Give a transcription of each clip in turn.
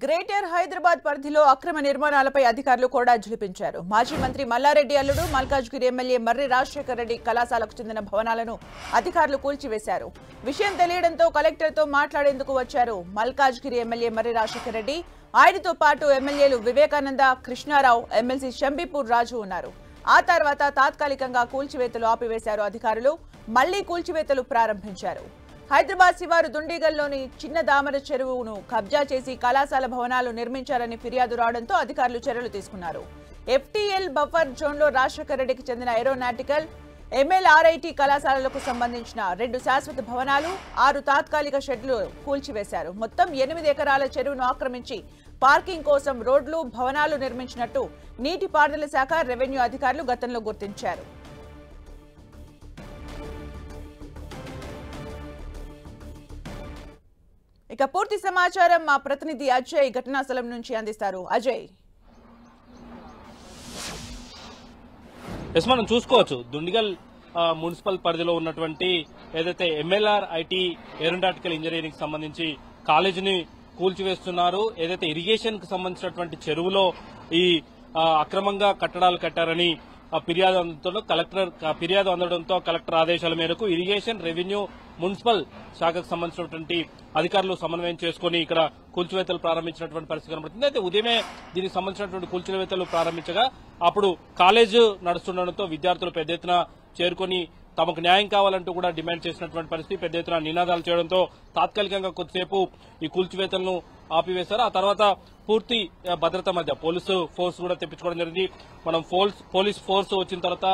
Greater Hyderabad పరిధిలో అక్రమ నిర్మాణాలపై అధికారులు కూడా ఝుళిపించారు. మాజీ మంత్రి మల్లారెడ్డి అల్లుడు మల్కాజ్గిరి ఎమ్మెల్యే మర్రి రాజశేఖర్ రెడ్డి కళాశాలకు చెందిన భవనాలను అధికారులు కూల్చివేశారు. విషయం తెలియడంతో కలెక్టర్తో మాట్లాడేందుకు వచ్చారు మల్కాజ్గిరి ఎమ్మెల్యే మర్రి రాజశేఖర్ రెడ్డి. ఆయనతో పాటు ఎమ్మెల్యేలు వివేకానంద, కృష్ణారావు, ఎమ్మెల్సీ షంబీపూర్ రాజు ఉన్నారు. ఆ తర్వాత తాత్కాలికంగా కూల్చివేతలు ఆపివేశారు అధికారులు. మళ్లీ కూల్చివేతలు ప్రారంభించారు. హైదరాబాద్ శివారు దుండిగల్లోని చిన్న దామర చెరువును కబ్జా చేసి కళాశాల భవనాలు నిర్మించారని ఫిర్యాదు రావడంతో అధికారులు చర్యలు తీసుకున్నారు. ఎఫ్టీఎల్ బఫర్ జోన్లో రాజశేఖర్ రెడ్డికి చెందిన ఏరోనాటికల్, ఎంఎల్ఆర్ఐటి కళాశాలలకు సంబంధించిన 2 శాశ్వత భవనాలు, 6 తాత్కాలిక షెడ్లు కూల్చివేశారు. మొత్తం 8 ఎకరాల చెరువును ఆక్రమించి పార్కింగ్ కోసం రోడ్లు, భవనాలు నిర్మించినట్టు నీటిపారుదల శాఖ, రెవెన్యూ అధికారులు గతంలో గుర్తించారు. ఇక పూర్తి సమాచారం మా ప్రతినిధి అజయ్ ఘటనా స్థలం నుంచి అందిస్తారు. అజయ్, మనం చూసుకోవచ్చు దుండిగల్ మున్సిపల్ పరిధిలో ఉన్నటువంటి ఏదైతే ఎంఎల్ఆర్ ఐటీ ఏరోనాటికల్ ఇంజనీరింగ్ సంబంధించి కాలేజీని కూల్చివేస్తున్నారు. ఏదైతే ఇరిగేషన్ కు సంబంధించినటువంటి చెరువులో ఈ అక్రమంగా కట్టడాలు కట్టారని ఫిర్యాదు అందడంతో కలెక్టర్ ఆదేశాల మేరకు ఇరిగేషన్, రెవెన్యూ, మున్సిపల్ శాఖకు సంబంధించినటువంటి అధికారులు సమన్వయం చేసుకుని ఇక్కడ కూల్చివేతలు ప్రారంభించినటువంటి పరిస్థితి కనబడుతుంది. అయితే ఉదయమే దీనికి సంబంధించినటువంటి కూల్చివేతలు ప్రారంభించగా అప్పుడు కాలేజ్ నడుస్తుండటంతో విద్యార్థులు పెద్ద ఎత్తున చేరుకుని తమకు న్యాయం కావాలంటూ కూడా డిమాండ్ చేసినటువంటి పరిస్థితి, పెద్ద ఎత్తున నినాదాలు చేయడంతో తాత్కాలికంగా కొద్దిసేపు ఈ కూల్చివేతలను ఆపివేశారు. ఆ తర్వాత పూర్తి భద్రత మధ్య పోలీసు ఫోర్స్ కూడా తెప్పించుకోవడం జరిగింది. మనం పోలీస్ ఫోర్స్ వచ్చిన తర్వాత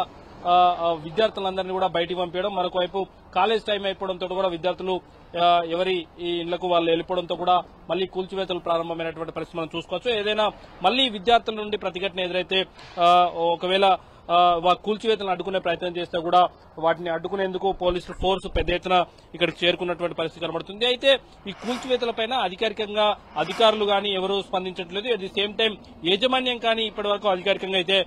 విద్యార్థులందరినీ కూడా బయటికి పంపించడం, మరొక వైపు కాలేజ్ టైం అయిపోవడంతో కూడా విద్యార్థులు ఎవరి ఈ ఇళ్లకు వాళ్ళు వెళ్ళిపోవడంతో కూడా మళ్లీ కూల్చివేతలు ప్రారంభమైనటువంటి పరిస్థితి మనం చూసుకోవచ్చు. ఏదైనా మళ్లీ విద్యార్థుల నుండి ప్రతిఘటన ఎదురైతే ఒకవేళ కూల్చివేతలను అడ్డుకునే ప్రయత్నం చేస్తే కూడా వాటిని అడ్డుకునేందుకు పోలీసు ఫోర్స్ పెద్ద ఎత్తున ఇక్కడికి చేరుకున్నటువంటి పరిస్థితి కనబడుతుంది. అయితే ఈ కూల్చివేతలపైన అధికారికంగా అధికారులు కానీ ఎవరూ స్పందించట్లేదు. అట్ ది సేమ్ టైం యాజమాన్యం కానీ ఇప్పటి వరకు అధికారికంగా అయితే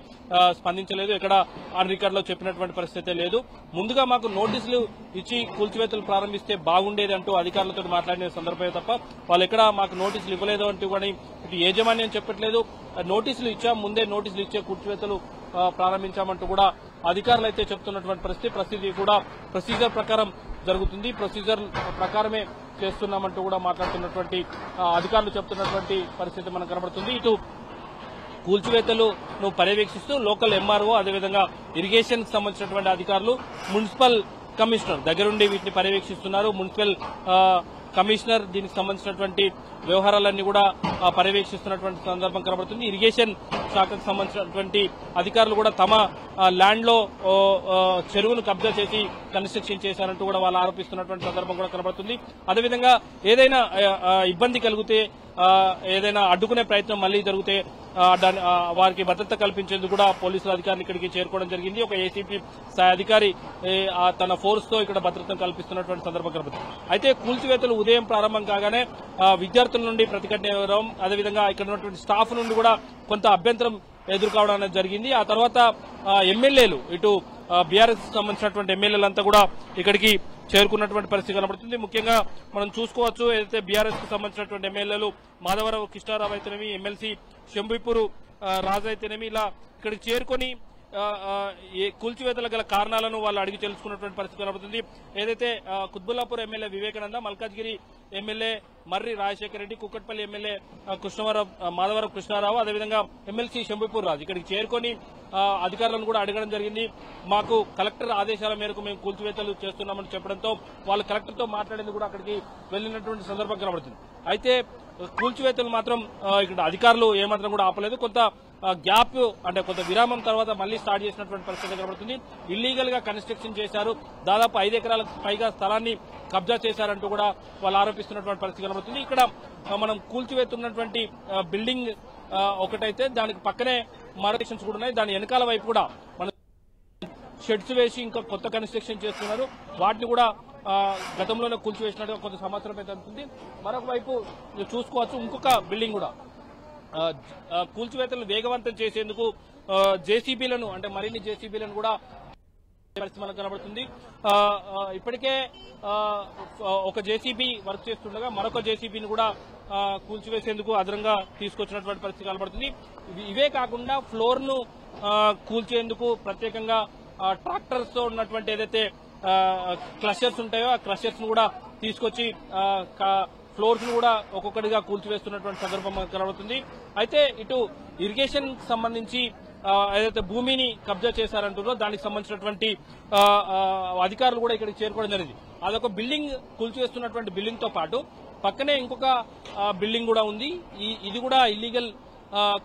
స్పందించలేదు. ఇక్కడ ఆన్ రికార్డ్ లో చెప్పినటువంటి పరిస్థితి లేదు. ముందుగా మాకు నోటీసులు ఇచ్చి కూల్చివేతలు ప్రారంభిస్తే బాగుండేది అంటూ అధికారులతో మాట్లాడిన సందర్భమే తప్ప వాళ్ళు ఎక్కడ మాకు నోటీసులు ఇవ్వలేదు అంటూ కానీ ఇటు యాజమాన్యం చెప్పట్లేదు. నోటీసులు ఇచ్చాం, ముందే నోటీసులు ఇచ్చే కూల్చివేతలు ప్రారంభించామంటూ కూడా అధికారులు అయితే చెప్తున్నటువంటి పరిస్థితి కూడా ప్రొసీజర్ ప్రకారం జరుగుతుంది, ప్రొసీజర్ ప్రకారమే చేస్తున్నామంటూ కూడా మాట్లాడుతున్నటువంటి అధికారులు చెప్తున్నటువంటి పరిస్థితి మనకు కనబడుతుంది. ఇటు కూల్చివేతలను పర్యవేక్షిస్తూ లోకల్ ఎంఆర్ఓ, అదేవిధంగా ఇరిగేషన్ కు సంబంధించినటువంటి అధికారులు, మున్సిపల్ కమిషనర్ దగ్గరుండి వీటిని పర్యవేక్షిస్తున్నారు. మున్సిపల్ కమిషనర్ దీనికి సంబంధించినటువంటి వ్యవహారాలన్నీ కూడా పర్యవేక్షిస్తున్నటువంటి సందర్భం కనబడుతుంది. ఇరిగేషన్ శాఖకు సంబంధించినటువంటి అధికారులు కూడా తమ ల్యాండ్ లో చెరువును కబ్జా చేసి కన్స్ట్రక్షన్ చేశారంటూ కూడా వాళ్ళు ఆరోపిస్తున్నటువంటి సందర్భం కూడా కనబడుతుంది. అదేవిధంగా ఏదైనా ఇబ్బంది కలిగితే, ఏదైనా అడ్డుకునే ప్రయత్నం మళ్లీ జరిగితే వారికి భద్రత కల్పించేందుకు కూడా పోలీసుల అధికారులు ఇక్కడికి చేరుకోవడం జరిగింది. ఒక ఏసీపీ స్థాయి అధికారి తన ఫోర్స్ తో ఇక్కడ భద్రతను కల్పిస్తున్నటువంటి సందర్భం కనబడుతుంది. అయితే కూల్చివేతలు ఉదయం ప్రారంభం కాగానే విద్యార్థుల నుండి ప్రతిఘటన ఇవ్వడం, అదేవిధంగా ఇక్కడ ఉన్నటువంటి స్టాఫ్ నుండి కూడా కొంత అభ్యంతరం ఎదుర్కోవడం అనేది జరిగింది. ఆ తర్వాత ఎమ్మెల్యేలు, ఇటు బీఆర్ఎస్ సంబంధించినటువంటి ఎమ్మెల్యేలంతా కూడా ఇక్కడికి చేరుకున్నటువంటి పరిస్థితి కనబడుతుంది. ముఖ్యంగా మనం చూసుకోవచ్చు, ఏదైతే బీఆర్ఎస్ కు సంబంధించినటువంటి ఎమ్మెల్యేలు మాధవరావు, కృష్ణారావు అయితేనేమి, ఎమ్మెల్సీ షంబీపూర్ రాజు అయితేనేమి ఇలా ఇక్కడికి చేరుకొని కూల్చివేతల గల కారణాలను వాళ్ళు అడిగి తెలుసుకున్నటువంటి పరిస్థితి కనబడుతుంది. ఏదైతే కుత్బుల్లాపూర్ ఎమ్మెల్యే వివేకానంద, మల్కాజ్గిరి ఎమ్మెల్యే మర్రి రాజశేఖర్ రెడ్డి, కుక్కట్పల్లి ఎమ్మెల్యే మాధవరం కృష్ణారావు, అదేవిధంగా ఎమ్మెల్సీ షంబీపూర్ రాజు ఇక్కడికి చేరుకొని అధికారులను కూడా అడగడం జరిగింది. మాకు కలెక్టర్ ఆదేశాల మేరకు మేము కూల్చివేతలు చేస్తున్నామని చెప్పడంతో వాళ్ళు కలెక్టర్ తో మాట్లాడేందుకు కూడా అక్కడికి వెళ్లినటువంటి సందర్భం కనబడుతుంది. అయితే కూల్చివేతలు మాత్రం ఇక్కడ అధికారులు ఏమాత్రం కూడా ఆపలేదు. కొంత గ్యాప్, అంటే కొంత విరామం తర్వాత మళ్లీ స్టార్ట్ చేసినటువంటి పరిస్థితి కనబడుతుంది. ఇల్లీగల్ గా కన్స్ట్రక్షన్ చేశారు, దాదాపు 5 ఎకరాలకు పైగా స్థలాన్ని కబ్జా చేశారంటూ కూడా వాళ్ళు ఆరోపిస్తున్నటువంటి పరిస్థితి కనబడుతుంది. ఇక్కడ మనం కూల్చివేస్తున్నటువంటి బిల్డింగ్ ఒకటైతే దానికి పక్కనే మరో కూడా ఉన్నాయి. దాని వెనకాల వైపు కూడా మనం షెడ్స్ వేసి ఇంకా కొత్త కన్స్ట్రక్షన్ చేస్తున్నారు. వాటిని కూడా గతంలోనే కూల్చివేసినట్టుగా కొంత సమాచారం అయితే అందుతుంది. మరొక వైపు చూసుకోవచ్చు, ఇంకొక బిల్డింగ్ కూడా కూల్చివేతలను వేగవంతం చేసేందుకు జేసీబీలను, అంటే మరిన్ని జేసీబీలను కూడా పరిస్థితి మనకు కనబడుతుంది. ఇప్పటికే ఒక జేసీబీ వర్క్ చేస్తుండగా మరొక జేసీబీని కూడా కూల్చివేసేందుకు అదనంగా తీసుకొచ్చినటువంటి పరిస్థితి కనబడుతుంది. ఇవే కాకుండా ఫ్లోర్ ను కూల్చేందుకు ప్రత్యేకంగా ట్రాక్టర్స్ తో ఉన్నటువంటి ఏదైతే క్రషర్స్ ఉంటాయో ఆ క్రషర్స్ ను కూడా తీసుకొచ్చి ఫ్లోర్స్ ను కూడా ఒక్కొక్కటిగా కూల్చివేస్తున్నటువంటి సందర్భం కనబడుతుంది. అయితే ఇటు ఇరిగేషన్ సంబంధించి ఏదైతే భూమిని కబ్జా చేశారంటున్నారో దానికి సంబంధించినటువంటి అధికారులు కూడా ఇక్కడికి చేరుకోవడం జరిగింది. అదొక బిల్డింగ్ కూల్చివేస్తున్నటువంటి బిల్డింగ్ తో పాటు పక్కనే ఇంకొక బిల్డింగ్ కూడా ఉంది. ఇది కూడా ఇల్లీగల్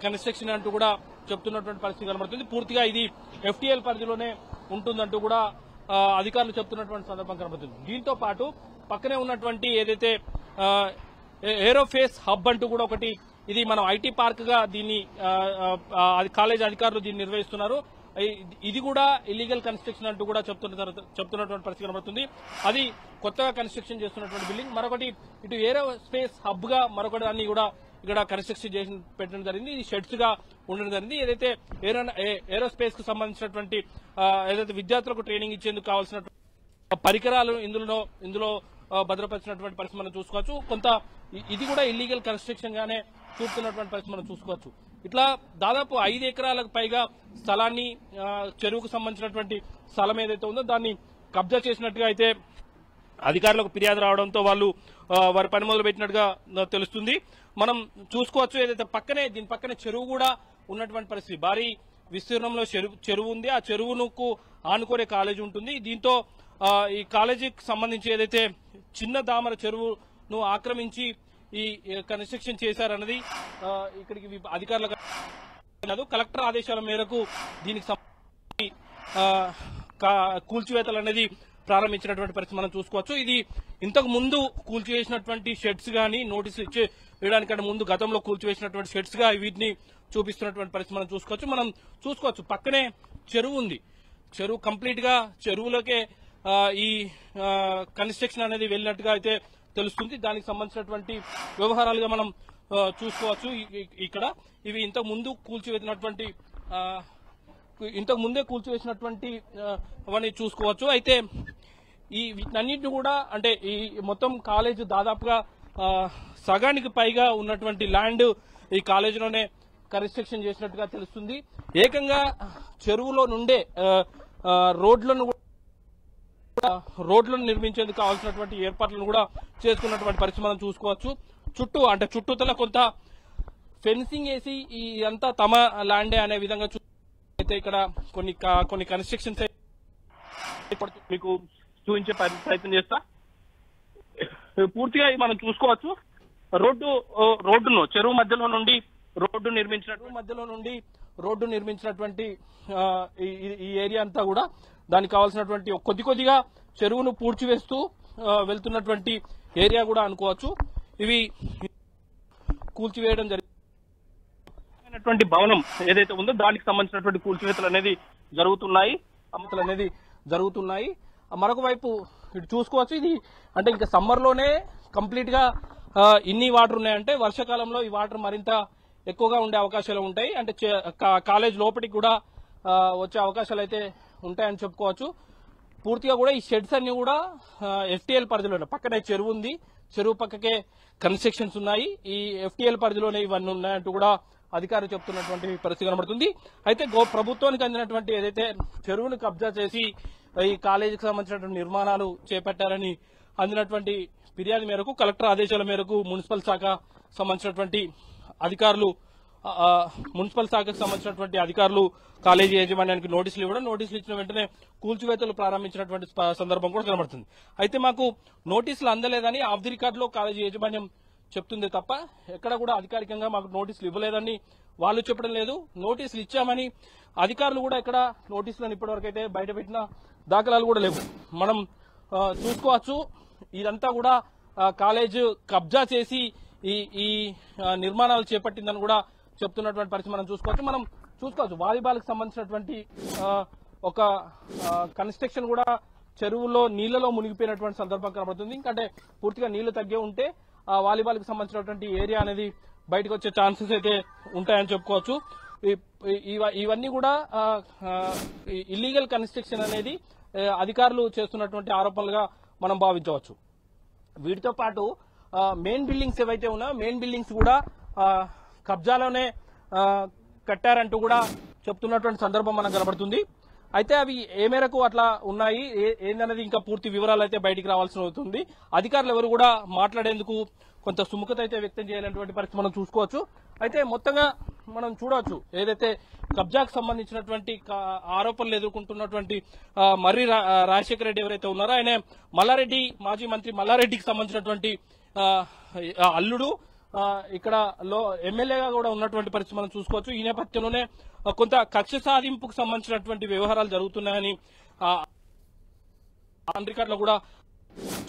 కన్స్ట్రక్షన్ అంటూ కూడా చెప్తున్నటువంటి పరిస్థితి కనబడుతుంది. పూర్తిగా ఇది ఎఫ్టీఎల్ పరిధిలోనే ఉంటుందంటూ కూడా అధికారులు చెప్తున్నటువంటి సందర్భం కనబడుతుంది. దీంతో పాటు పక్కనే ఉన్నటువంటి ఏదైతే ఏరోఫేస్ హబ్ అంటూ కూడా ఒకటి, ఇది మనం ఐటీ పార్క్ గా దీన్ని కాలేజ్ అధికారులు దీన్ని నిర్వహిస్తున్నారు. ఇది కూడా ఇల్లీగల్ కన్స్ట్రక్షన్ అంటూ కూడా చెప్తున్నటువంటి పరిస్థితి కనబడుతుంది. అది కొత్తగా కన్స్ట్రక్షన్ చేస్తున్నటువంటి బిల్డింగ్. మరొకటి ఇటు ఏరోస్పేస్ హబ్ గా మరొకటి దాన్ని కూడా ఇక్కడ కన్స్ట్రక్షన్ చేసి పెట్టడం జరిగింది. ఇది షెడ్స్ గా ఉండడం జరిగింది. ఏదైతే ఏరోస్పేస్ కు సంబంధించినటువంటి ఏదైతే విద్యార్థులకు ట్రైనింగ్ ఇచ్చేందుకు కావాల్సిన పరికరాలు ఇందులో భద్రపరిచినటువంటి పరిస్థితి మనం చూసుకోవచ్చు. కొంత ఇది కూడా ఇల్లీగల్ కన్స్ట్రక్షన్ గానే చూపుతున్నటువంటి పరిస్థితి మనం చూసుకోవచ్చు. ఇట్లా దాదాపు 5 ఎకరాలకు పైగా స్థలాన్ని చెరువుకు సంబంధించినటువంటి స్థలం ఏదైతే ఉందో దాన్ని కబ్జా చేసినట్టుగా అయితే అధికారులకు ఫిర్యాదు రావడంతో వాళ్ళు వారి పని మొదలు పెట్టినట్టుగా తెలుస్తుంది. మనం చూసుకోవచ్చు. ఏదైతే దీని పక్కనే చెరువు కూడా ఉన్నటువంటి పరిస్థితి. భారీ విస్తీర్ణంలో చెరువు ఉంది. ఆ చెరువుకు ఆనుకునే కాలేజీ ఉంటుంది. దీంతో ఈ కాలేజీకి సంబంధించి ఏదైతే చిన్న దామర చెరువును ఆక్రమించి ఈ కన్స్ట్రక్షన్ చేశారన్నది ఇక్కడికి అధికారులకు కలెక్టర్ ఆదేశాల మేరకు దీనికి సంబంధించి కూల్చివేతలు అనేది ప్రారంభించినటువంటి పరిస్థితి మనం చూసుకోవచ్చు. ఇది ఇంతకు ముందు కూల్చివేసినటువంటి షెడ్స్ గానీ నోటీసులు వేయడానికంటే ముందు గతంలో కూల్చివేసినటువంటి షెడ్స్ గా వీటిని చూపిస్తున్నటువంటి పరిస్థితి మనం చూసుకోవచ్చు. పక్కనే చెరువు ఉంది. చెరువు కంప్లీట్ గా చెరువులోకే ఈ కన్స్ట్రక్షన్ అనేది వెళ్ళినట్టుగా అయితే తెలుస్తుంది. దానికి సంబంధించినటువంటి వ్యవహారాలుగా మనం చూసుకోవచ్చు. ఇక్కడ ఇవి ఇంతకు ముందే కూల్చివేసినటువంటి అవన్నీ చూసుకోవచ్చు. అయితే ఈ వీటన్నిటిని కూడా అంటే ఈ మొత్తం కాలేజ్ దాదాపుగా సగానికి పైగా ఉన్నటువంటి ల్యాండ్ ఈ కాలేజీలోనే కన్స్ట్రక్షన్ చేసినట్టుగా తెలుస్తుంది. ఏకంగా చెరువులో నుండే రోడ్లను నిర్మించేందుకు కావాల్సినటువంటి ఏర్పాట్లను కూడా చేసుకున్నటువంటి పరిస్థితి మనం చూసుకోవచ్చు. చుట్టూతల కొంత ఫెన్సింగ్ వేసి ఈ అంతా తమ ల్యాండే అనే విధంగా అయితే ఇక్కడ కొన్ని కన్స్ట్రక్షన్స్ మీకు చూపించే ప్రయత్నం చేస్తా. పూర్తిగా మనం చూసుకోవచ్చు. రోడ్డును చెరువు మధ్యలో నుండి రోడ్డు నిర్మించినటువంటి ఈ ఏరియా అంతా కూడా దానికి కావాల్సినటువంటి కొద్దిగా చెరువును పూడ్చివేస్తూ వెళ్తున్నటువంటి ఏరియా కూడా అనుకోవచ్చు. ఇవి కూల్చివేయడం జరిగినటువంటి భవనం ఏదైతే ఉందో దానికి సంబంధించినటువంటి కూల్చివేతలు అనేది జరుగుతున్నాయి. మరొక వైపు ఇటు చూసుకోవచ్చు. ఇది అంటే ఇంకా సమ్మర్ లోనే కంప్లీట్ గా ఇన్ని వాటర్ ఉన్నాయంటే వర్షాకాలంలో ఈ వాటర్ మరింత ఎక్కువగా ఉండే అవకాశాలు ఉంటాయి. అంటే కాలేజ్ లోపలికి కూడా వచ్చే అవకాశాలు అయితే ఉంటాయని చెప్పుకోవచ్చు. పూర్తిగా కూడా ఈ షెడ్స్ అన్ని కూడా ఎఫ్టీఎల్ పరిధిలోనే, పక్కనే చెరువు ఉంది, చెరువు పక్కకే కన్స్ట్రక్షన్స్ ఉన్నాయి. ఈ ఎఫ్టీఎల్ పరిధిలోనే ఇవన్నీ ఉన్నాయంటూ కూడా అధికారులు చెప్తున్నటువంటి పరిస్థితి కనబడుతుంది. అయితే ప్రభుత్వానికి అందినటువంటి ఏదైతే చెరువును కబ్జా చేసి ఈ కాలేజీకి సంబంధించినటువంటి నిర్మాణాలు చేపట్టారని అందినటువంటి ఫిర్యాదు మేరకు కలెక్టర్ ఆదేశాల మేరకు మున్సిపల్ శాఖకు సంబంధించినటువంటి అధికారులు కాలేజీ యాజమాన్యానికి నోటీసులు ఇచ్చిన వెంటనే కూల్చివేతలు ప్రారంభించినటువంటి సందర్భం కూడా కనబడుతుంది. అయితే మాకు నోటీసులు అందలేదని ఆఫ్ ది రికార్డ్ లో కాలేజీ యాజమాన్యం చెప్తుంది తప్ప ఎక్కడ కూడా అధికారికంగా మాకు నోటీసులు ఇవ్వలేదని వాళ్ళు చెప్పడం లేదు. నోటీసులు ఇచ్చామని అధికారులు కూడా ఎక్కడ నోటీసులను ఇప్పటివరకు అయితే బయటపెట్టిన దాఖలాలు కూడా లేవు. మనం చూసుకోవచ్చు. ఇదంతా కూడా కాలేజ్ కబ్జా చేసి ఈ నిర్మాణాలు చేపట్టిందని కూడా చెప్తున్నటువంటి పరిస్థితి మనం చూసుకోవచ్చు. వాలీబాల్ కి సంబంధించినటువంటి ఒక కన్స్ట్రక్షన్ కూడా చెరువులో నీళ్లలో మునిగిపోయినటువంటి సందర్భం కనబడుతుంది. ఇంకంటే పూర్తిగా నీళ్లు తగ్గే ఉంటే ఆ వాలీబాల్ కి సంబంధించినటువంటి ఏరియా అనేది బయటకు వచ్చే ఛాన్సెస్ అయితే ఉంటాయని చెప్పుకోవచ్చు. ఇవన్నీ కూడా ఇల్లీగల్ కన్స్ట్రక్షన్ అనేది అధికారులు చేస్తున్నటువంటి ఆరోపణలుగా మనం భావించవచ్చు. వీటితో పాటు మెయిన్ బిల్డింగ్స్ ఏవైతే ఉన్నాయో మెయిన్ బిల్డింగ్స్ కూడా కబ్జాలోనే కట్టారంటూ కూడా చెప్తున్నటువంటి సందర్భం మనకు కనబడుతుంది. అయితే అవి ఏ మేరకు అట్లా ఉన్నాయి ఏందనేది ఇంకా పూర్తి వివరాలు అయితే బయటికి రావాల్సి అవుతుంది. అధికారులు ఎవరు కూడా మాట్లాడేందుకు కొంత సుముఖత అయితే వ్యక్తం చేయాలనేటువంటి పరిస్థితి మనం చూసుకోవచ్చు. అయితే మొత్తంగా మనం చూడవచ్చు ఏదైతే కబ్జాకు సంబంధించినటువంటి ఆరోపణలు ఎదుర్కొంటున్నటువంటి మర్రి రాజశేఖర రెడ్డి ఎవరైతే ఉన్నారో ఆయన మల్లారెడ్డి మాజీ మంత్రి మల్లారెడ్డికి సంబంధించినటువంటి అల్లుడు ఇక్కడ ఎమ్మెల్యేగా కూడా ఉన్నటువంటి పరిస్థితి మనం చూసుకోవచ్చు. ఈ నేపథ్యంలోనే కొంత కక్ష సాధింపుకు సంబంధించినటువంటి వ్యవహారాలు జరుగుతున్నాయని రికార్డులో కూడా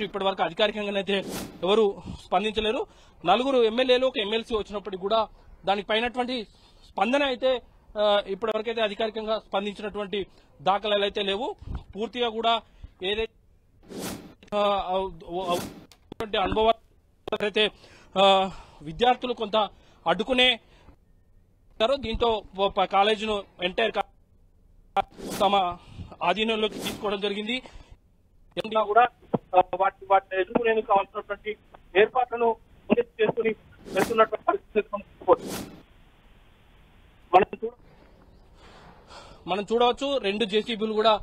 ఇప్పటి వరకు అధికారికంగానైతే ఎవరు స్పందించలేరు. 4 ఎమ్మెల్యేలు ఒక ఎమ్మెల్సీ వచ్చినప్పటికీ కూడా దానిపైనటువంటి స్పందన అయితే ఇప్పటి వరకైతే అధికారికంగా స్పందించినటువంటి దాఖలాలు అయితే లేవు. పూర్తిగా కూడా ఏదైతే అనుభవాలు అయితే విద్యార్థులు కొంత అడ్డుకునే దీంతో కాలేజీను ఎంటైర్ తమ ఆధీనంలోకి తీసుకోవడం జరిగింది. కూడా వాటిని ఎదుర్కొనేందుకు కావాల్సినటువంటి ఏర్పాట్లను చేసుకుని వెళ్తున్నటువంటి పరిస్థితి మనం చూడవచ్చు. 2 జేసీబీలు కూడా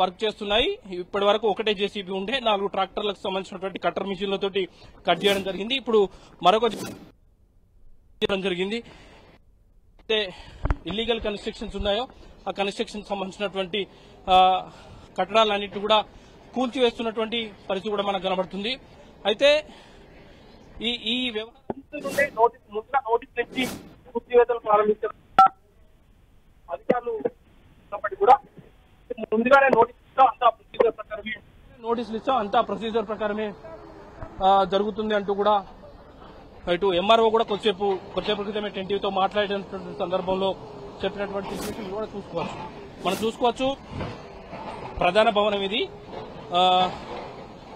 వర్క్ చేస్తున్నాయి. ఇప్పటి వరకు ఒకటే జేసీబీ ఉండే 4 ట్రాక్టర్లకు సంబంధించినటువంటి కట్టర్ మిషన్లతోటి కట్ చేయడం జరిగింది. ఇప్పుడు మరొక జరిగింది. అయితే ఇల్లీగల్ కన్స్ట్రక్షన్స్ ఉన్నాయో ఆ కన్స్ట్రక్షన్ సంబంధించినటువంటి కట్టడాలన్నింటి కూడా కూల్చివేస్తున్నటువంటి పరిస్థితి కూడా మనకు కనబడుతుంది. అయితే ఈ వ్యవహారం నోటీస్ నుంచి కూల్చివేతలు ప్రారంభించారు అధికారులు కూడా ముందుగానే నోటీసులు ఇస్తాం అంతా ప్రొసీజర్ ప్రకారమే జరుగుతుంది అంటూ కూడా ఇటు ఎంఆర్ఓ కూడా కొద్దిసేపు క్రితమే టెంటీతో మాట్లాడినటువంటి సందర్భంలో చెప్పినటువంటి సిచ్యువేషన్ కూడా మనం చూసుకోవచ్చు. ప్రధాన భవనం ఇది.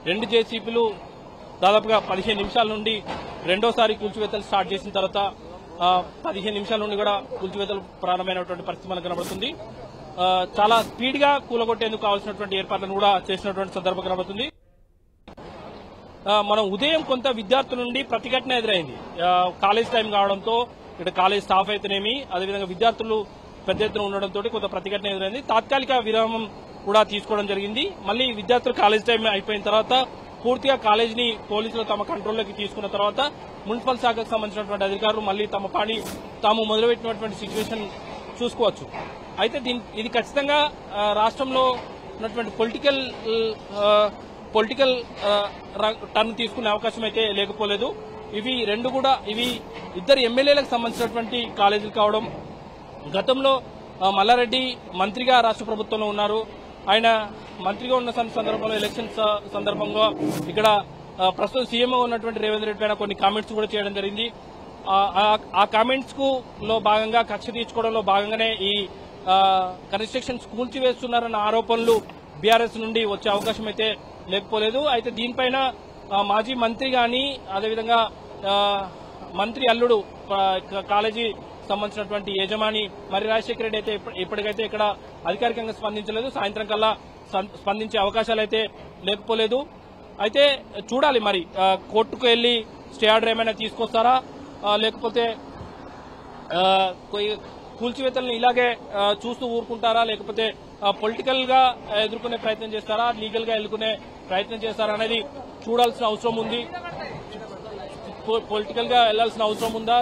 2 జేసీబీలు దాదాపుగా 15 నిమిషాల నుండి రెండోసారి కూల్చివేతలు స్టార్ట్ చేసిన తర్వాత 15 నిమిషాల నుండి కూడా కూల్చివేతలు ప్రారంభమైనటువంటి పరిస్థితి మనకు కనబడుతుంది. చాలా స్పీడ్ గా కూలగొట్టేందుకు కావాల్సినటువంటి ఏర్పాట్లను కూడా చేసినటువంటి సందర్భం కనబడుతుంది. మనం ఉదయం కొంత విద్యార్థుల నుండి ప్రతిఘటన ఎదురైంది. కాలేజ్ టైం కావడంతో ఇక్కడ కాలేజ్ స్టాఫ్ అయితేనేమి అదేవిధంగా విద్యార్థులు పెద్ద ఎత్తున ఉండడంతో కొంత ప్రతిఘటన ఎదురైంది. తాత్కాలిక విరామం కూడా తీసుకోవడం జరిగింది. మళ్ళీ విద్యార్థులు కాలేజ్ టైం అయిపోయిన తర్వాత పూర్తిగా కాలేజీని పోలీసులు తమ కంట్రోల్లోకి తీసుకున్న తర్వాత మున్సిపల్ శాఖకు సంబంధించినటువంటి అధికారులు మళ్లీ తమ పని తాము మొదలుపెట్టినటువంటి సిచ్యువేషన్ చూసుకోవచ్చు. అయితే ఇది ఖచ్చితంగా రాష్ట్రంలో ఉన్నటువంటి పొలిటికల్ టర్న్ తీసుకునే అవకాశం అయితే లేకపోలేదు. ఇవి ఇద్దరు ఎమ్మెల్యేలకు సంబంధించినటువంటి కాలేజీలు కావడం. గతంలో మల్లారెడ్డి మంత్రిగా రాష్ట్ర ప్రభుత్వంలో ఉన్నారు. ఆయన మంత్రిగా ఉన్న సందర్భంలో ఎలక్షన్స్ సందర్భంగా ఇక్కడ ప్రస్తుతం సీఎంగా ఉన్నటువంటి రేవంత్ రెడ్డి పైన కొన్ని కామెంట్స్ కూడా చేయడం జరిగింది. ఆ కామెంట్స్ లో భాగంగా కక్ష తీర్చుకోవడంలో భాగంగానే ఈ కన్స్ట్రక్షన్స్ కూల్చివేస్తున్నారన్న ఆరోపణలు బీఆర్ఎస్ నుండి వచ్చే అవకాశం అయితే లేకపోలేదు. అయితే దీనిపైన మాజీ మంత్రి గాని అదేవిధంగా మంత్రి అల్లుడు కాలేజీ సంబంధించినటువంటి యజమాని మర్రి రాజశేఖర రెడ్డి అయితే ఇప్పటికైతే ఇక్కడ అధికారికంగా స్పందించలేదు. సాయంత్రం కల్లా స్పందించే అవకాశాలు అయితే లేకపోలేదు. అయితే చూడాలి మరి కోర్టుకు వెళ్లి స్టే ఆర్డర్ ఏమైనా తీసుకొస్తారా లేకపోతే కూల్చివేతలను ఇలాగే చూస్తూ ఊరుకుంటారా లేకపోతే పొలిటికల్ గా ఎదుర్కొనే ప్రయత్నం చేస్తారా లీగల్ గా ఎదుర్కొనే ప్రయత్నం చేస్తారా అనేది చూడాల్సిన అవసరం ఉంది. పొలిటికల్ గా వెళ్లాల్సిన అవసరం ఉందా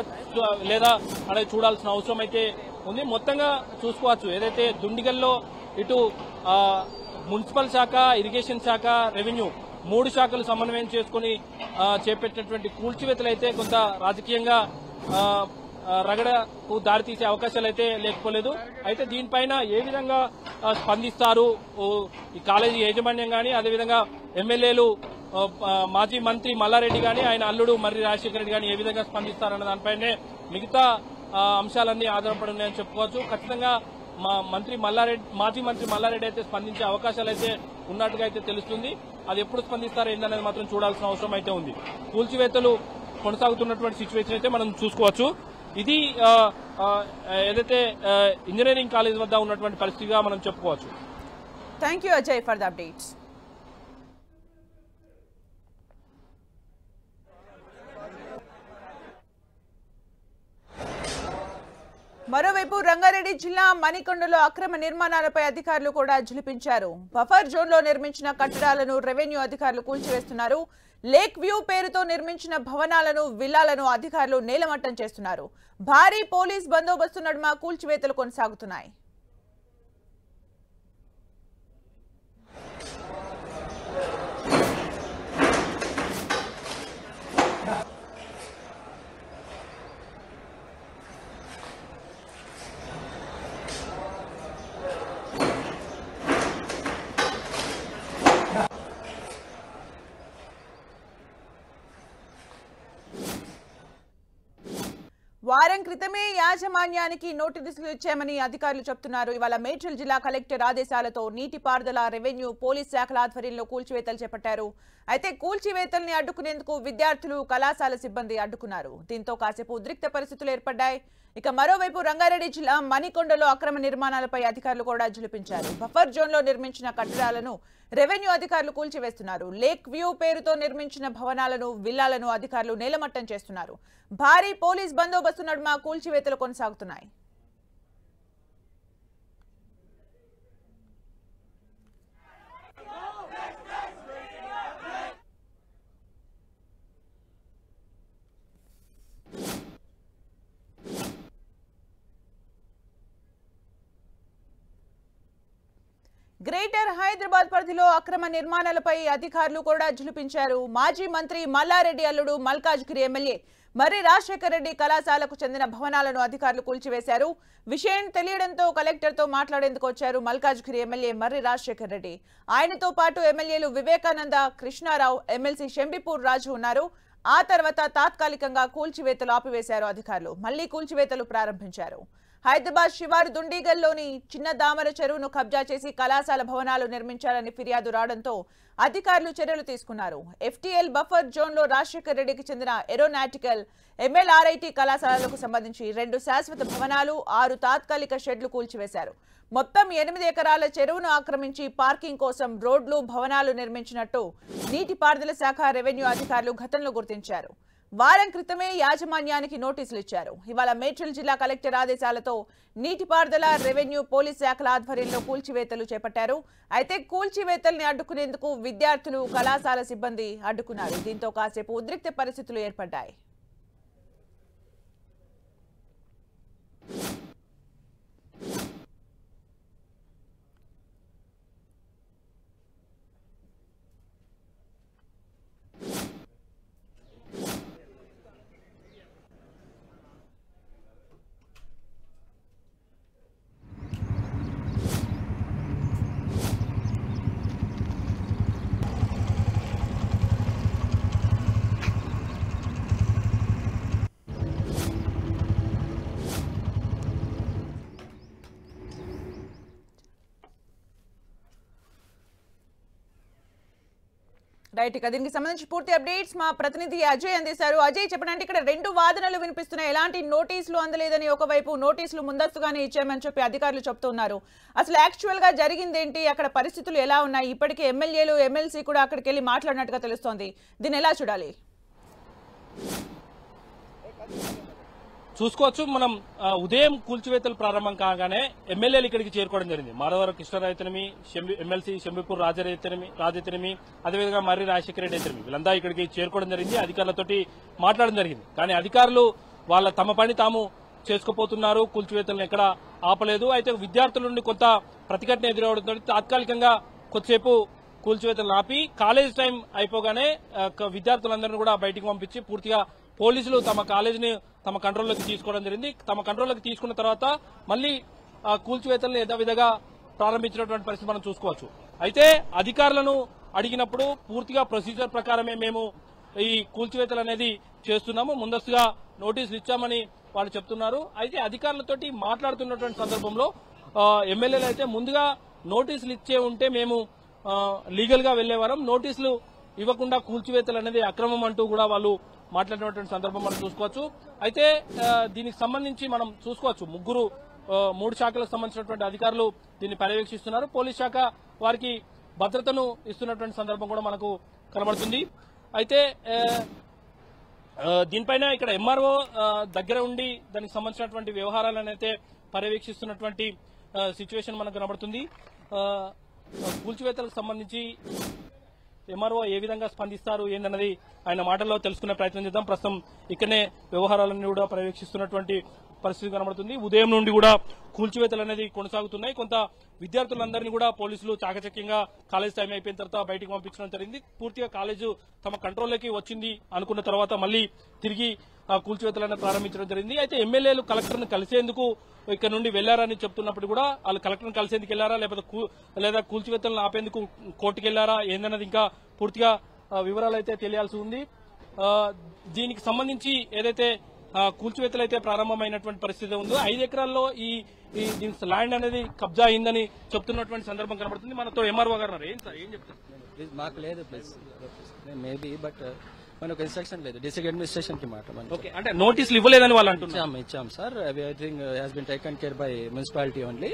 లేదా అనేది చూడాల్సిన అవసరం అయితే ఉంది. మొత్తంగా చూసుకోవచ్చు ఏదైతే దుండిగల్లో ఇటు మున్సిపల్ శాఖ ఇరిగేషన్ శాఖ రెవెన్యూ 3 శాఖలు సమన్వయం చేసుకుని చేపట్టినటువంటి కూల్చివేతలు అయితే కొంత రాజకీయంగా రగడకు దారితీసే అవకాశాలు అయితే లేకపోలేదు. అయితే దీనిపైన ఏ విధంగా స్పందిస్తారు ఈ కాలేజీ యాజమాన్యం గాని అదేవిధంగా ఎమ్మెల్యేలు మాజీ మంత్రి మల్లారెడ్డి గాని ఆయన అల్లుడు మర్రి రాజశేఖర రెడ్డి గాని ఏ విధంగా స్పందిస్తారన్న దానిపైనే మిగతా అంశాలన్నీ ఆధారపడి ఉన్నాయని చెప్పుకోవచ్చు. ఖచ్చితంగా మాజీ మంత్రి మల్లారెడ్డి అయితే స్పందించే అవకాశాలు అయితే ఉన్నట్టుగా అయితే తెలుస్తుంది. అది ఎప్పుడు స్పందిస్తారో ఏందనేది మాత్రం చూడాల్సిన అవసరం అయితే ఉంది. కూల్చివేతలు కొనసాగుతున్నటువంటి సిచ్యువేషన్ అయితే మనం చూసుకోవచ్చు. ఇది ఏదైతే ఇంజనీరింగ్ కాలేజ్ వద్ద ఉన్నటువంటి పరిస్థితిగా మనం చెప్పుకోవచ్చు. Thank you Ajay for the updates. మరోవైపు రంగారెడ్డి జిల్లా మణికొండలో అక్రమ నిర్మాణాలపై అధికారులు కూడా ఝుళిపించారు. బఫర్ జోన్ లో నిర్మించిన కట్టడాలను రెవెన్యూ అధికారులు కూల్చివేస్తున్నారు. లేక్ వ్యూ పేరుతో నిర్మించిన భవనాలను విల్లాలను అధికారులు నేలమట్టం చేస్తున్నారు. భారీ పోలీస్ బందోబస్తు నడుమ కూల్చివేతలు కొనసాగుతున్నాయి. వారం క్రితమే యాజమాన్యానికి నోటీసులు ఇచ్చామని అధికారులు చెబుతున్నారు. ఇవాళ మేడ్చల్ జిల్లా కలెక్టర్ ఆదేశాలతో నీటిపారుదల, రెవెన్యూ, పోలీస్ శాఖల ఆధ్వర్యంలో కూల్చివేతలు చేపట్టారు. అయితే కూల్చివేతల్ని అడ్డుకునేందుకు విద్యార్థులు, కళాశాల సిబ్బంది అడ్డుకున్నారు. దీంతో కాసేపు ఉద్రిక్త పరిస్థితులు ఏర్పడ్డాయి. ఇక మరోవైపు రంగారెడ్డి జిల్లా మణికొండలో అక్రమ నిర్మాణాలపై అధికారులు కూడా ఝుళిపించారు. బఫర్ జోన్ లో నిర్మించిన కట్టడాలను రెవెన్యూ అధికారులు కూల్చివేస్తున్నారు. లేక్ వ్యూ పేరుతో నిర్మించిన భవనాలను, విల్లాలను అధికారులు నేలమట్టం చేస్తున్నారు. భారీ పోలీస్ బందోబస్తు నడుమ కూల్చివేతలు కొనసాగుతున్నాయి. గ్రేటర్ హైదరాబాద్ పరిధిలో అక్రమ నిర్మాణాలపై అధికారులు కూడా ఝుళిపించారు. మాజీ మంత్రి మల్లారెడ్డి అల్లుడు మల్కాజ్గిరి ఎమ్మెల్యే మర్రి రాజశేఖర రెడ్డి కళాశాలకు చెందిన భవనాలను అధికారులు కూల్చివేశారు. విషయం తెలియడంతో కలెక్టర్తో మాట్లాడేందుకు వచ్చారు మల్కాజ్గిరి ఎమ్మెల్యే మర్రి రాజశేఖర రెడ్డి. ఆయనతో పాటు ఎమ్మెల్యేలు వివేకానంద, కృష్ణారావు, ఎమ్మెల్సీ షంబిపూర్ రాజు ఉన్నారు. ఆ తర్వాత తాత్కాలికంగా కూల్చివేతలు ఆపివేశారు అధికారులు. మళ్లీ కూల్చివేతలు ప్రారంభించారు. హైదరాబాద్ శివారు దుండిగల్లోని చిన్న దామర చెరువును కబ్జా చేసి కళాశాల భవనాలు నిర్మించాలని ఫిర్యాదు రావడంతో అధికారులు చర్యలు తీసుకున్నారు. ఎఫ్టీఎల్ బఫర్ జోన్ లో రాజశేఖర రెడ్డికి చెందిన ఏరోనాటికల్, ఎంఎల్ఆర్ఐటి కళాశాలలకు సంబంధించి 2 శాశ్వత భవనాలు, 6 తాత్కాలిక షెడ్లు కూల్చివేశారు. మొత్తం 8 ఎకరాల చెరువును ఆక్రమించి పార్కింగ్ కోసం రోడ్లు, భవనాలు నిర్మించినట్టు నీటిపారుదల శాఖ, రెవెన్యూ అధికారులు గతంలో గుర్తించారు. వారం క్రితమే యాజమాన్యానికి నోటీసులు ఇచ్చారు. ఇవాళ మేడ్చల్ జిల్లా కలెక్టర్ ఆదేశాలతో నీటిపారుదల, రెవెన్యూ, పోలీస్ శాఖల ఆధ్వర్యంలో కూల్చివేతలు చేపట్టారు. అయితే కూల్చివేతల్ని అడ్డుకునేందుకు విద్యార్థులు, కళాశాల సిబ్బంది అడ్డుకున్నారు. దీంతో కాసేపు ఉద్రిక్త పరిస్థితులు ఏర్పడ్డాయి. రైట్, ఇక దీనికి సంబంధించి పూర్తి అప్డేట్స్ మా ప్రతినిధి అజయ్ అందిస్తారు. అజయ్, చెప్పండి, ఇక్కడ 2 వాదనలు వినిపిస్తున్నాయి. ఎలాంటి నోటీసులు అందలేదని ఒకవైపు, నోటీసులు ముందస్తుగానే ఇచ్చామని చెప్పి అధికారులు చెప్తున్నారు. అసలు యాక్చువల్ గా జరిగిందేంటి, అక్కడ పరిస్థితులు ఎలా ఉన్నాయి? ఇప్పటికే ఎమ్మెల్యేలు, ఎమ్మెల్సీ కూడా అక్కడికి వెళ్ళి మాట్లాడినట్టుగా తెలుస్తోంది. దీన్ని ఎలా చూడాలి? చూసుకోవచ్చు, మనం ఉదయం కూల్చివేతలు ప్రారంభం కాగానే ఎమ్మెల్యేలు ఇక్కడికి చేరుకోవడం జరిగింది. మాధవరం కృష్ణారావు, ఎమ్మెల్సీ షంబిపూర్ రాజైతేనేమి, అదేవిధంగా మర్రి రాజశేఖర రెడ్డి అయితేనేమి, వీళ్ళంతా ఇక్కడికి చేరుకోవడం జరిగింది. అధికారులతోటి మాట్లాడడం జరిగింది. కానీ అధికారులు తమ పని తాము చేసుకోపోతున్నారు. కూల్చివేతలను ఎక్కడ ఆపలేదు. అయితే విద్యార్థుల నుండి కొంత ప్రతిఘటన ఎదురవడంతో తాత్కాలికంగా కొద్దిసేపు కూల్చివేతలను ఆపి కాలేజ్ టైం అయిపోగానే విద్యార్థులందరినీ కూడా బయటికి పంపించి పూర్తిగా పోలీసులు తమ కాలేజీని తమ కంట్రోల్లోకి తీసుకోవడం జరిగింది. తమ కంట్రోల్లోకి తీసుకున్న తర్వాత మళ్లీ కూల్చివేతలను యథావిధిగా ప్రారంభించినటువంటి పరిస్థితి మనం చూసుకోవచ్చు. అయితే అధికారులను అడిగినప్పుడు పూర్తిగా ప్రొసీజర్ ప్రకారమే మేము ఈ కూల్చివేతలు అనేది చేస్తున్నాము, ముందస్తుగా నోటీసులు ఇచ్చామని వాళ్ళు చెప్తున్నారు. అయితే అధికారులతోటి మాట్లాడుతున్నటువంటి సందర్భంలో ఎమ్మెల్యేలు అయితే ముందుగా నోటీసులు ఇచ్చే ఉంటే మేము లీగల్ గా వెళ్లేవారం, నోటీసులు ఇవ్వకుండా కూల్చివేతలు అనేది అక్రమం అంటూ కూడా వాళ్ళు మాట్లాడినటువంటి సందర్భం మనం చూసుకోవచ్చు. అయితే దీనికి సంబంధించి మనం చూసుకోవచ్చు, 3 మూడు శాఖలకు సంబంధించినటువంటి అధికారులు దీన్ని పర్యవేక్షిస్తున్నారు. పోలీస్ శాఖ వారికి భద్రతను ఇస్తున్నటువంటి సందర్భం కూడా మనకు కనబడుతుంది. అయితే దీనిపైన ఇక్కడ ఎంఆర్ఓ దగ్గర ఉండి దానికి సంబంధించినటువంటి వ్యవహారాలను అయితే పర్యవేక్షిస్తున్నటువంటి సిచ్యువేషన్ మనకు కనబడుతుంది. కూల్చివేతలకు సంబంధించి ఎంఆర్ఓ ఏ విధంగా స్పందిస్తారు ఏందన్నది ఆయన మాటల్లో తెలుసుకునే ప్రయత్నం చేద్దాం. ప్రస్తుతం ఇక్కడనే వ్యవహారాలన్నీ కూడా పర్యవేక్షిస్తున్నటువంటి పరిస్థితి కనబడుతుంది. ఉదయం నుండి కూడా కూల్చివేతలు అనేది కొనసాగుతున్నాయి. కొంత విద్యార్థులందరినీ కూడా పోలీసులు చాకచక్యంగా కాలేజ్ టైం అయిపోయిన తర్వాత బయటికి పంపించడం జరిగింది. పూర్తిగా కాలేజు తమ కంట్రోల్లోకి వచ్చింది అనుకున్న తర్వాత మళ్లీ తిరిగి కూల్చివేతలను ప్రారంభించడం జరిగింది. అయితే ఎమ్మెల్యేలు కలెక్టర్ను కలిసేందుకు ఇక్కడ నుండి వెళ్లారని చెప్తున్నప్పుడు కూడా వాళ్ళు కలెక్టర్ను కలిసేందుకు వెళ్లారా లేదా కూల్చివేతలను ఆపేందుకు కోర్టుకు వెళ్లారా ఏందన్నది ఇంకా పూర్తిగా వివరాలు అయితే తెలియాల్సి ఉంది. దీనికి సంబంధించి ఏదైతే కూల్చివేతలు అయితే ప్రారంభమైనటువంటి పరిస్థితి ఉందో 5 ఎకరాల్లో ఈ ల్యాండ్ అనేది కబ్జా అయిందని చెప్తున్నటువంటి సందర్భం కనబడుతుంది. మనతో ఎంఆర్ఓ గారు ఏం సార్ ఏం చెప్తారు? మాకు లేదు ప్లీజ్ మేబీ బట్ మనకు ఇన్స్ట్రక్షన్ లేదు. డిస్ట్రిక్ట్ అడ్మినిస్ట్రేషన్ కి మాట ఓకే అంటే నోటీసులు ఇవ్వలేదని వాళ్ళు అంటున్నారు. ఇచ్చాం sir. Everything has been taken care by municipality only.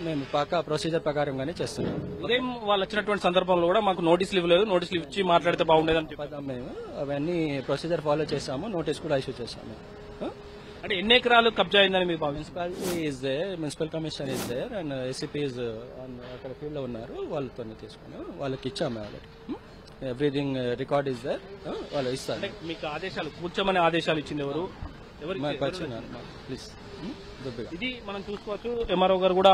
మేము పక్కా ప్రొసీజర్ ప్రకారంగానే చేస్తున్నాం. ఉదయం వాళ్ళు వచ్చినటువంటి సందర్భంలో కూడా మాకు నోటీసులు ఇవ్వలేదు, నోటీసులు ఇచ్చి మాట్లాడితే బాగుండేదని చెప్పారు. మేము అవన్నీ ప్రొసీజర్ ఫాలో చేసాము, నోటీస్ కూడా ఇష్యూ చేసాము. అంటే ఎన్ని ఎకరాలు కబ్జా అయిందని మీరు municipality is there, municipal commission is there and ACP is అక్కడ ఫీల్డ్ లో ఉన్నారు. వాళ్ళతో తీసుకుని వాళ్ళకి ఇచ్చాము. Everything record is there. వాళ్ళు ఇస్తారు. మీకు ఆదేశాలు కూర్చోమని ఆదేశాలు ఇచ్చింది ఎవరు? ప్లీజ్ ఇది మనం చూసుకోవచ్చు. ఎంఆర్ఓ గారు కూడా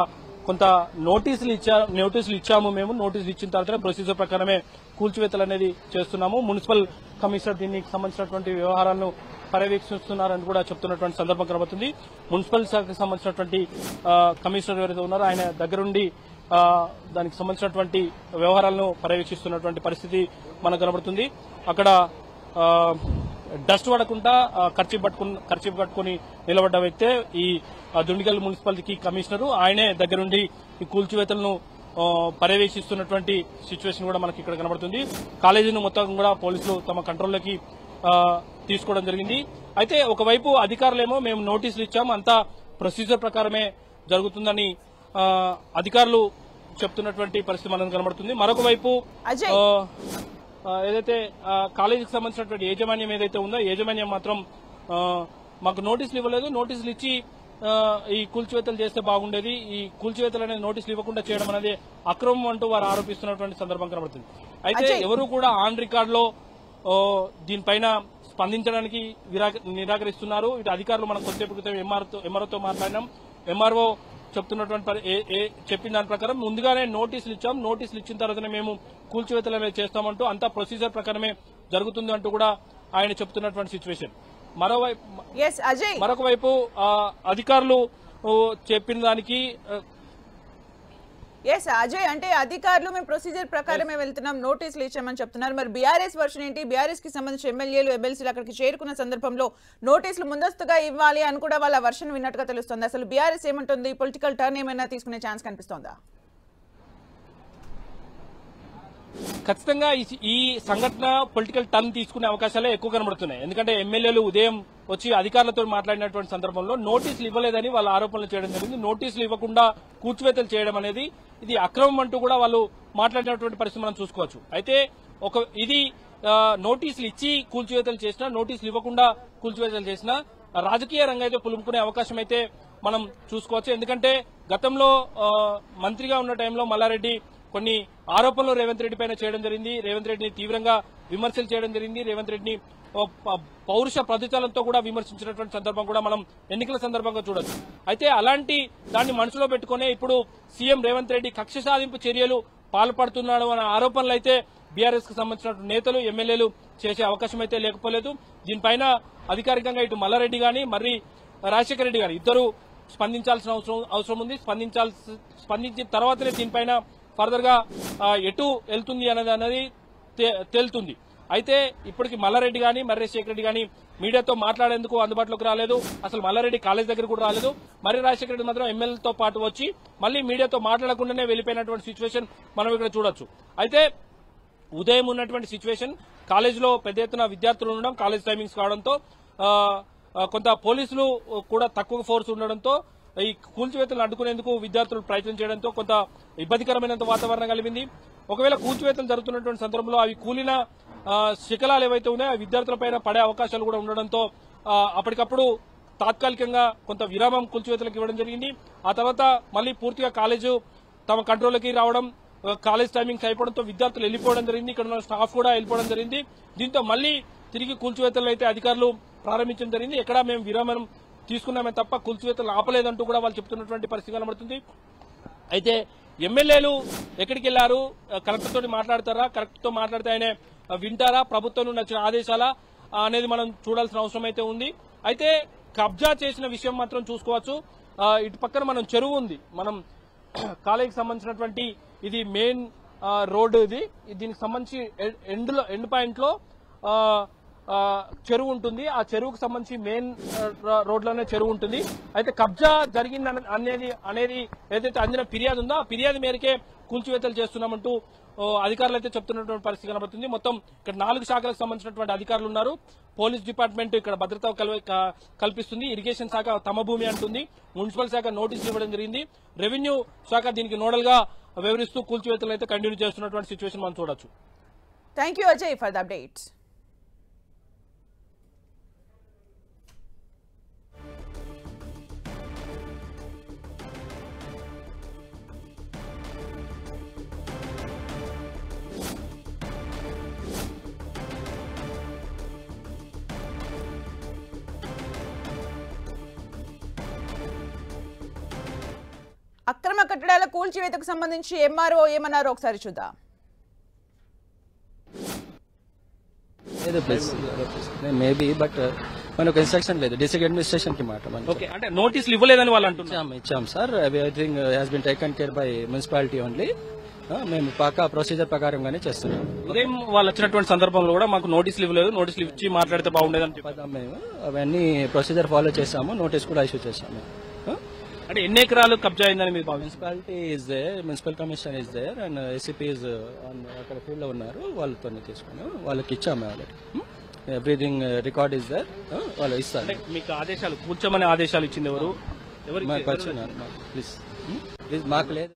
కొంత నోటీసులు ఇచ్చాము మేము. నోటీసులు ఇచ్చిన తర్వాత ప్రొసీజర్ ప్రకారమే కూల్చివేతలు అనేది చేస్తున్నాము. మున్సిపల్ కమిషనర్ దీనికి సంబంధించినటువంటి వ్యవహారాలను పర్యవేక్షిస్తున్నారని కూడా చెప్తున్నటువంటి సందర్భం కనబడుతుంది. మున్సిపల్ శాఖకు సంబంధించినటువంటి కమిషనర్ ఎవరైతే ఉన్నారో ఆయన దగ్గరుండి దానికి సంబంధించినటువంటి వ్యవహారాలను పర్యవేక్షిస్తున్నటువంటి పరిస్థితి మనకు కనబడుతుంది. అక్కడ డస్ట్ పడకుండా ఖర్చు కట్టుకుని నిలబడ్డ వ్యక్తే ఈ దుండిగల్ మున్సిపాలిటీకి కమిషనరు. ఆయనే దగ్గరుండి ఈ కూల్చివేతలను పర్యవేక్షిస్తున్నటువంటి సిచ్యువేషన్ కూడా మనకి ఇక్కడ కనబడుతుంది. కాలేజీని మొత్తం కూడా పోలీసులు తమ కంట్రోల్లోకి తీసుకోవడం జరిగింది. అయితే ఒకవైపు అధికారులేమో మేము నోటీసులు ఇచ్చాము, అంతా ప్రొసీజర్ ప్రకారమే జరుగుతుందని అధికారులు చెప్తున్నటువంటి పరిస్థితి మనకు కనబడుతుంది. మరొక వైపు ఏదైతే కాలేజీకి సంబంధించినటువంటి యాజమాన్యం ఏదైతే ఉందో యాజమాన్యం మాత్రం మాకు నోటీసులు ఇవ్వలేదు, నోటీసులు ఇచ్చి ఈ కూల్చివేతలు చేస్తే బాగుండేది, ఈ కూల్చివేతలు అనేది నోటీసులు ఇవ్వకుండా చేయడం అనేది అక్రమం అంటూ వారు ఆరోపిస్తున్నటువంటి సందర్భం కనబడుతుంది. అయితే ఎవరు కూడా ఆన్ రికార్డ్ లో దీనిపైన స్పందించడానికి నిరాకరిస్తున్నారు. ఇటు అధికారులు మనం కొద్దిసేపు క్రితం ఎంఆర్ఓతో మాట్లాడినాం. ఎంఆర్ఓ చెప్పిన దాని ప్రకారం ముందుగానే నోటీసులు ఇచ్చాం, నోటీసులు ఇచ్చిన తర్వాతనే మేము కూల్చివేతలు అనేది చేస్తామంటూ అంతా ప్రొసీజర్ ప్రకారమే జరుగుతుంది అంటూ కూడా ఆయన చెప్తున్నటువంటి సిచ్యువేషన్. మరొక వైపు అధికారులు చెప్పిన దానికి అజయ్ అంటే అధికారులు మేము ప్రొసీజర్ ప్రకారమే వెళ్తున్నాం, నోటీసులు ఇచ్చామని చెప్తున్నారు. మరి బీఆర్ఎస్ వర్షన్ ఏంటి? బీఆర్ఎస్ కి సంబంధించి ఎమ్మెల్యేలు ఎమ్మెల్సీలు అక్కడికి చేరుకున్న సందర్భంలో నోటీసులు ముందస్తుగా ఇవ్వాలి అని కూడా వాళ్ళ వర్షన్ విన్నట్టుగా తెలుస్తుంది. అసలు బీఆర్ఎస్ ఏమంటుంది? పొలిటికల్ టర్న్ ఏమైనా తీసుకునే ఛాన్స్ కనిపిస్తోందా? ఖచ్చితంగా ఈ సంఘటన పొలిటికల్ టర్న్ తీసుకునే అవకాశాలే ఎక్కువ కనబడుతున్నాయి. ఎందుకంటే ఎమ్మెల్యేలు ఉదయం వచ్చి అధికారులతో మాట్లాడినటువంటి సందర్భంలో నోటీసులు ఇవ్వలేదని వాళ్ళ ఆరోపణలు చేయడం జరిగింది. నోటీసులు ఇవ్వకుండా కూల్చివేతలు చేయడం అనేది ఇది అక్రమం అంటూ కూడా వాళ్ళు మాట్లాడినటువంటి పరిస్థితి మనం చూసుకోవచ్చు. అయితే ఇది నోటీసులు ఇచ్చి కూల్చివేతలు చేసినా, నోటీసులు ఇవ్వకుండా కూల్చివేతలు చేసినా రాజకీయ రంగం అయితే పులుముకునే అవకాశం అయితే మనం చూసుకోవచ్చు. ఎందుకంటే గతంలో మంత్రిగా ఉన్న టైంలో మల్లారెడ్డి కొన్ని ఆరోపణలు రేవంత్ రెడ్డి పైన చేయడం జరిగింది. రేవంత్ రెడ్డిని తీవ్రంగా విమర్శలు చేయడం జరిగింది. రేవంత్ రెడ్డిని పౌరుష ప్రతిచాలంతో కూడా విమర్శించినటువంటి సందర్భం కూడా మనం ఎన్నికల సందర్భంగా చూడొచ్చు. అయితే అలాంటి దాన్ని మనసులో పెట్టుకునే ఇప్పుడు సీఎం రేవంత్ రెడ్డి కక్ష సాధింపు చర్యలు పాల్పడుతున్నాడు అనే ఆరోపణలు అయితే బీఆర్ఎస్ కు సంబంధించిన నేతలు ఎమ్మెల్యేలు చేసే అవకాశం అయితే లేకపోలేదు. దీనిపైన అధికారికంగా ఇటు మల్లారెడ్డి గాని మరి రాజశేఖర రెడ్డి గాని ఇద్దరు స్పందించాల్సిన అవసరం ఉంది. స్పందించిన తర్వాతనే దీనిపైన ఫర్దర్ గా ఎటు వెళ్తుంది అనేది తేలుతుంది. అయితే ఇప్పటికి మల్లారెడ్డి గాని మర్రి రాజశేఖర రెడ్డి గాని మీడియాతో మాట్లాడేందుకు అందుబాటులోకి రాలేదు. అసలు మల్లారెడ్డి కాలేజ్ దగ్గర కూడా రాలేదు. మర్రి రాజశేఖర రెడ్డి మాత్రం ఎమ్మెల్యేలతో పాటు వచ్చి మళ్లీ మీడియాతో మాట్లాడకుండానే వెళ్లిపోయినటువంటి సిచ్యువేషన్ మనం ఇక్కడ చూడొచ్చు. అయితే ఉదయం ఉన్నటువంటి సిచ్యువేషన్ కాలేజీలో పెద్ద ఎత్తున విద్యార్థులు ఉండడం, కాలేజ్ టైమింగ్స్ కావడంతో కొంత పోలీసులు కూడా తక్కువ ఫోర్స్ ఉండడంతో ఈ కూల్చివేతలను అడ్డుకునేందుకు విద్యార్థులు ప్రయత్నం చేయడంతో కొంత ఇబ్బందికరమైనంత వాతావరణం కలిగింది. ఒకవేళ కూల్చివేతలు జరుగుతున్నటువంటి సందర్భంలో అవి కూలిన శిఖలాలు ఏవైతే ఉన్నాయో విద్యార్థులపైన పడే అవకాశాలు కూడా ఉండడంతో అప్పటికప్పుడు తాత్కాలికంగా కొంత విరామం కూల్చివేతలకు ఇవ్వడం జరిగింది. ఆ తర్వాత మళ్లీ పూర్తిగా కాలేజు తమ కంట్రోల్కి రావడం, కాలేజ్ టైమింగ్స్ అయిపోవడంతో విద్యార్థులు వెళ్లిపోవడం జరిగింది. ఇక్కడ ఉన్న స్టాఫ్ కూడా వెళ్లిపోవడం జరిగింది. దీంతో మళ్లీ తిరిగి కూల్చివేతలు అయితే అధికారులు ప్రారంభించడం జరిగింది. ఎక్కడ మేము విరామం తీసుకున్నామే తప్ప కూల్చివేతలు ఆపలేదంటూ కూడా వాళ్ళు చెప్తున్నటువంటి పరిస్థితి కనబడుతుంది. అయితే ఎమ్మెల్యేలు ఎక్కడికి వెళ్లారు, కలెక్టర్ తోటి మాట్లాడతారా, కలెక్టర్ తో మాట్లాడితే ఆయన వింటారా, ప్రభుత్వం నుండి వచ్చిన ఆదేశాలా అనేది మనం చూడాల్సిన అవసరం అయితే ఉంది. అయితే కబ్జా చేసిన విషయం మాత్రం చూసుకోవచ్చు. ఇటు పక్కన మనం చెరువు ఉంది, మనం కాలేజీకి సంబంధించినటువంటి ఇది మెయిన్ రోడ్డు, ఇది దీనికి సంబంధించి ఎండ్ పాయింట్ లో చెరువు ఉంటుంది. ఆ చెరువుకు సంబంధించి మెయిన్ రోడ్లోనే చెరువు ఉంటుంది. అయితే కబ్జా జరిగింది అనేది ఏదైతే అందిన ఫిర్యాదు ఉందో ఆ ఫిర్యాదు మేరకే కూల్చివేతలు చేస్తున్నామంటూ అధికారులు అయితే చెప్తున్నటువంటి పరిస్థితి కనబడుతుంది. మొత్తం ఇక్కడ 4 శాఖలకు సంబంధించినటువంటి అధికారులు ఉన్నారు. పోలీస్ డిపార్ట్మెంట్ ఇక్కడ భద్రత కల్పిస్తుంది. ఇరిగేషన్ శాఖ తమ భూమి అంటుంది. మున్సిపల్ శాఖ నోటీసులు ఇవ్వడం జరిగింది. రెవెన్యూ శాఖ దీనికి నోడల్ గా వివరిస్తూ కూల్చివేతలు అయితే కంటిన్యూ చేస్తున్నటువంటి సిచ్యువేషన్ మనం చూడొచ్చు. Thank you Ajay for the updates. అక్రమ కట్టడాల కూల్చివేతకు సంబంధించి ఎంఆర్ఓ ఏమన్నారో ఒకసారి చూద్దాం. మేబీ బట్ మనకు ఇన్స్ట్రక్షన్ లేదు, డిస్ట్రిక్ట్ అడ్మినిస్ట్రేషన్ కి మాట. అంటే నోటీసులు ఇవ్వలేదని వాళ్ళు అంటున్నారు. ఇచ్చాం sir, everything has been taken care by municipality only. మేము పక్కా ప్రొసీజర్ ప్రకారంగానే చేస్తున్నాం. ఉదయం వాళ్ళు వచ్చినటువంటి సందర్భంలో కూడా మాకు నోటీసులు ఇవ్వలేదు, నోటీసులు ఇచ్చి మాట్లాడితే బాగుండేదని చెప్పారు. మేము అవన్నీ ప్రొసీజర్ ఫాలో చేశాము, నోటీస్ కూడా ఇష్యూ చేశాము. అంటే ఎన్ని ఎకరాలు కబ్జా అయిందని మీరు municipality is there, municipal commission is there and ACP is అక్కడ ఫీల్డ్ లో ఉన్నారు, వాళ్ళతోనే తీసుకుని వాళ్ళకి ఇచ్చాము already. Everything record is there, వాళ్ళు ఇస్తారు. మీకు ఆదేశాలు కూర్చోమని ఆదేశాలు ఇచ్చింది ఎవరు? మాకు వచ్చినారు, ప్లీజ్ మాకు లేదు.